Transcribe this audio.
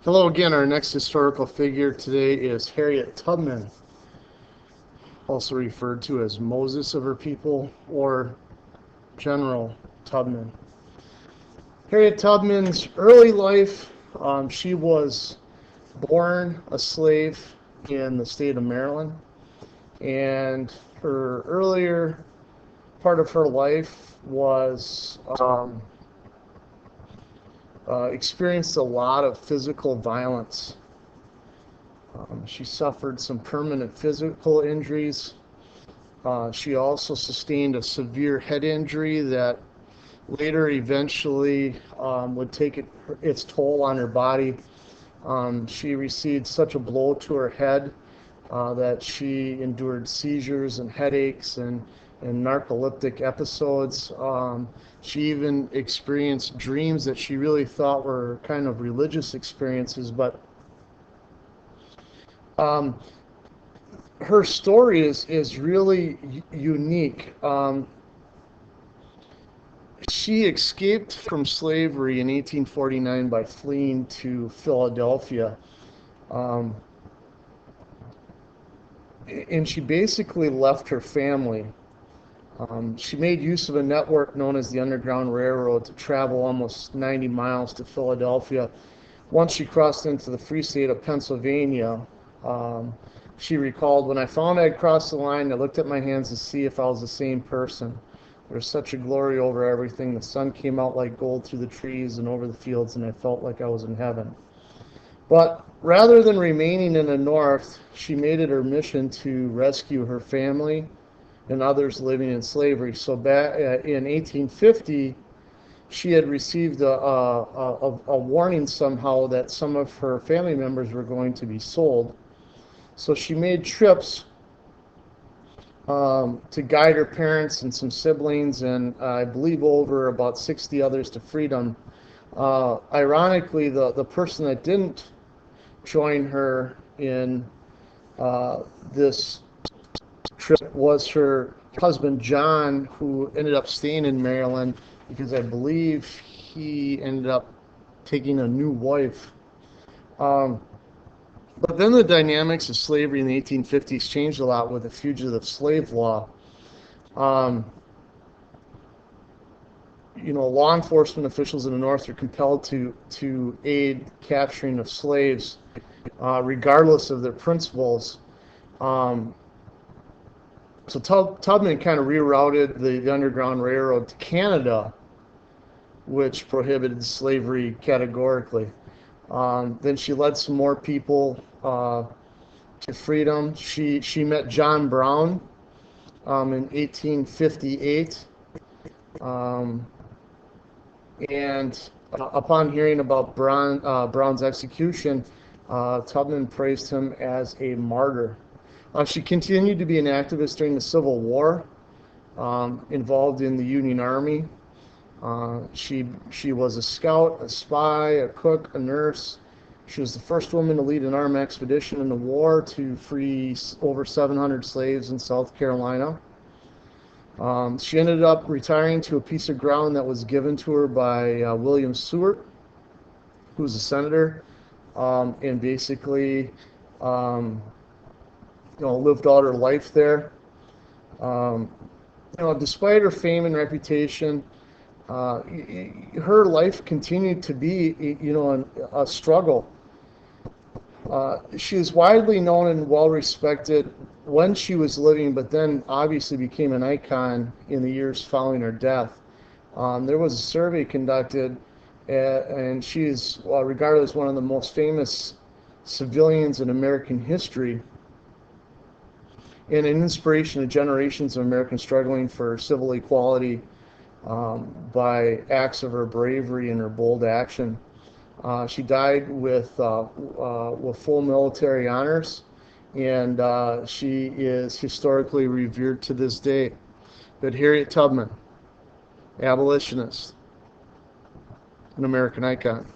Hello again. Our next historical figure today is Harriet Tubman, also referred to as Moses of her people or General Tubman. Harriet Tubman's early life, she was born a slave in the state of Maryland, and her earlier part of her life was experienced a lot of physical violence. She suffered some permanent physical injuries. She also sustained a severe head injury that later eventually would take its toll on her body. She received such a blow to her head that she endured seizures and headaches and narcoleptic episodes. She even experienced dreams that she really thought were kind of religious experiences, but um, her story is really unique. She escaped from slavery in 1849 by fleeing to Philadelphia. Um, and she basically left her family. She made use of a network known as the Underground Railroad to travel almost 90 miles to Philadelphia. Once she crossed into the free state of Pennsylvania, um, she recalled, "When I found I had crossed the line, I looked at my hands to see if I was the same person. There was such a glory over everything. The sun came out like gold through the trees and over the fields, and I felt like I was in heaven." But rather than remaining in the North, she made it her mission to rescue her family and others living in slavery. So back in 1850, she had received a warning somehow that some of her family members were going to be sold. So she made trips to guide her parents and some siblings, and I believe over about 60 others to freedom. Ironically, the person that didn't join her in this trip was her husband John, who ended up staying in Maryland because I believe he ended up taking a new wife. Um, but then the dynamics of slavery in the 1850s changed a lot with the fugitive slave law. Um, Law enforcement officials in the North are compelled to aid capturing of slaves, regardless of their principles. Um, So Tubman kind of rerouted the Underground Railroad to Canada, which prohibited slavery categorically. Then she led some more people to freedom. She met John Brown in 1858, um, and upon hearing about Brown's execution, Tubman praised him as a martyr. She continued to be an activist during the Civil War, involved in the Union Army. She was a scout, a spy, a cook, a nurse. She was the first woman to lead an armed expedition in the war to free over 700 slaves in South Carolina. She ended up retiring to a piece of ground that was given to her by William Seward, who was a senator, and basically um, lived all her life there. Um, Despite her fame and reputation, her life continued to be, a struggle. She is widely known and well respected when she was living, but then obviously became an icon in the years following her death. There was a survey conducted, and she is regarded as one of the most famous civilians in American history, and an inspiration to generations of Americans struggling for civil equality by acts of her bravery and her bold action. She died with full military honors, and she is historically revered to this day. But Harriet Tubman, abolitionist, an American icon.